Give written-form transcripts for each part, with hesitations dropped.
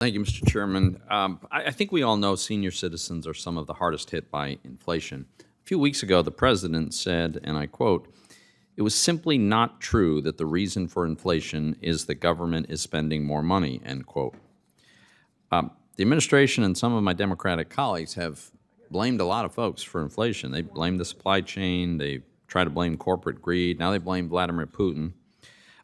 Thank you, Mr. Chairman. I think we all know senior citizens are some of the hardest hit by inflation. A few weeks ago, the president said, and I quote, "It was simply not true that the reason for inflation is the government is spending more money," end quote. The administration and some of my Democratic colleagues have blamed a lot of folks for inflation. They blame the supply chain. They try to blame corporate greed. Now they blame Vladimir Putin.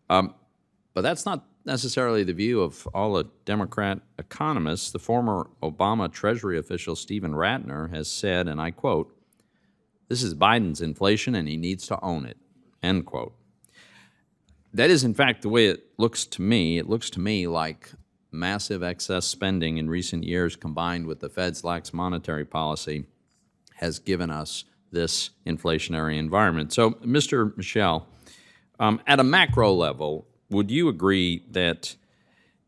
But that's not necessarily the view of all the Democrat economists. The former Obama Treasury official Stephen Ratner has said, and I quote, "This is Biden's inflation and he needs to own it," end quote. That is, in fact, the way it looks to me. It looks to me like massive excess spending in recent years combined with the Fed's lax monetary policy has given us this inflationary environment. So, Mr. Michel, at a macro level, would you agree that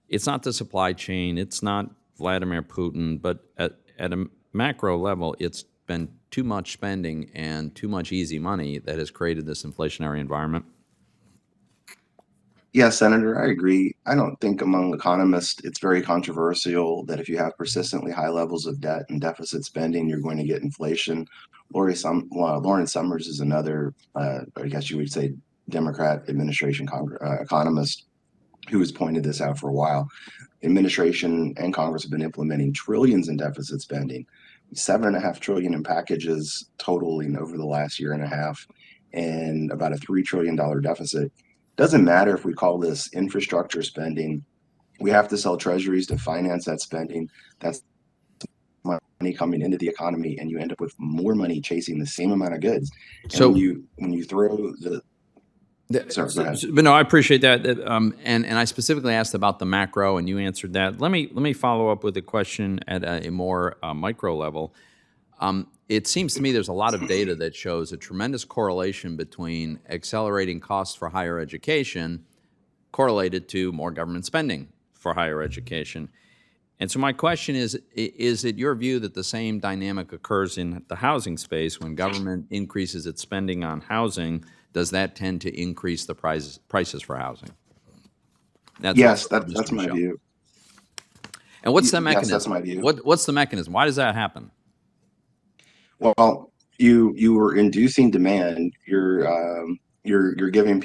it's not the supply chain, it's not Vladimir Putin, but at a macro level, it's been too much spending and too much easy money that has created this inflationary environment? Yes, Senator, I agree. I don't think among economists it's very controversial that if you have persistently high levels of debt and deficit spending, you're going to get inflation. Lauren Summers is another, I guess you would say, Democrat administration economist who has pointed this out for a while. Administration and Congress have been implementing trillions in deficit spending, 7.5 trillion in packages totaling over the last year and a half, and about a $3 trillion deficit. Doesn't matter if we call this infrastructure spending. We have to sell treasuries to finance that spending. That's money coming into the economy, and you end up with more money chasing the same amount of goods. So, And when you throw the sorry, go ahead. But no, I appreciate that. And I specifically asked about the macro, and you answered that. Let me follow up with a question at a more micro level. It seems to me there's a lot of data that shows a tremendous correlation between accelerating costs for higher education correlated to more government spending for higher education. And so my question is it your view that the same dynamic occurs in the housing space when government increases its spending on housing? Does that tend to increase the prices for housing? Yes, that's my view. And what's the mechanism? Yes, that's my view. What's the mechanism? Why does that happen? Well, you were inducing demand. You're giving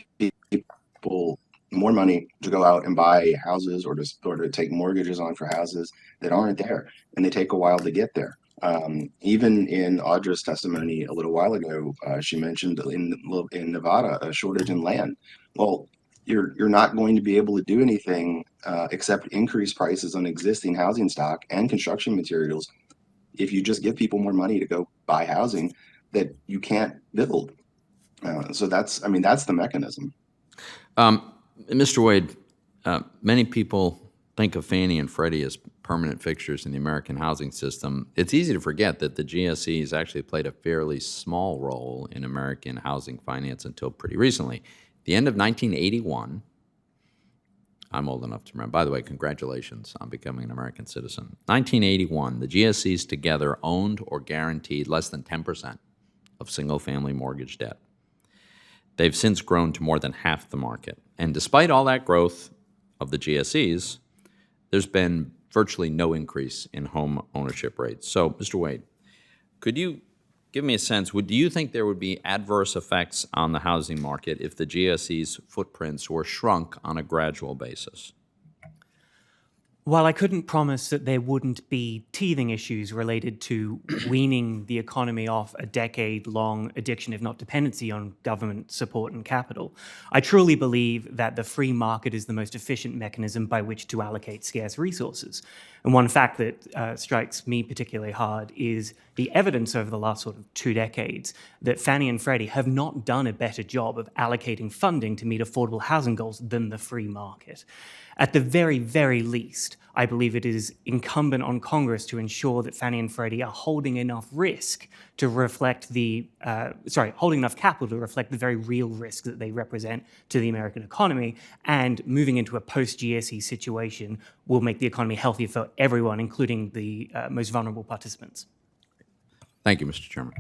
people more money to go out and buy houses or to take mortgages on for houses that aren't there, and they take a while to get there. Even in Audra's testimony a little while ago, she mentioned in Nevada a shortage in land. Well, you're not going to be able to do anything except increase prices on existing housing stock and construction materials if you just give people more money to go buy housing that you can't build. So that's the mechanism. Mr. Wade, many people think of Fannie and Freddie as permanent fixtures in the American housing system. It's easy to forget that the GSEs actually played a fairly small role in American housing finance until pretty recently. At the end of 1981, I'm old enough to remember. By the way, congratulations on becoming an American citizen. 1981, the GSEs together owned or guaranteed less than 10% of single-family mortgage debt. They've since grown to more than half the market. And despite all that growth of the GSEs, there's been virtually no increase in home ownership rates. So, Mr. Wade, could you give me a sense, do you think there would be adverse effects on the housing market if the GSE's footprints were shrunk on a gradual basis? While I couldn't promise that there wouldn't be teething issues related to weaning the economy off a decade-long addiction, if not dependency, on government support and capital, I truly believe that the free market is the most efficient mechanism by which to allocate scarce resources. And one fact that strikes me particularly hard is the evidence over the last sort of 2 decades that Fannie and Freddie have not done a better job of allocating funding to meet affordable housing goals than the free market. At the very, very least, I believe it is incumbent on Congress to ensure that Fannie and Freddie are holding enough risk to reflect holding enough capital to reflect the very real risk that they represent to the American economy, and moving into a post-GSE situation will make the economy healthier for everyone, including the most vulnerable participants. Thank you, Mr. Chairman.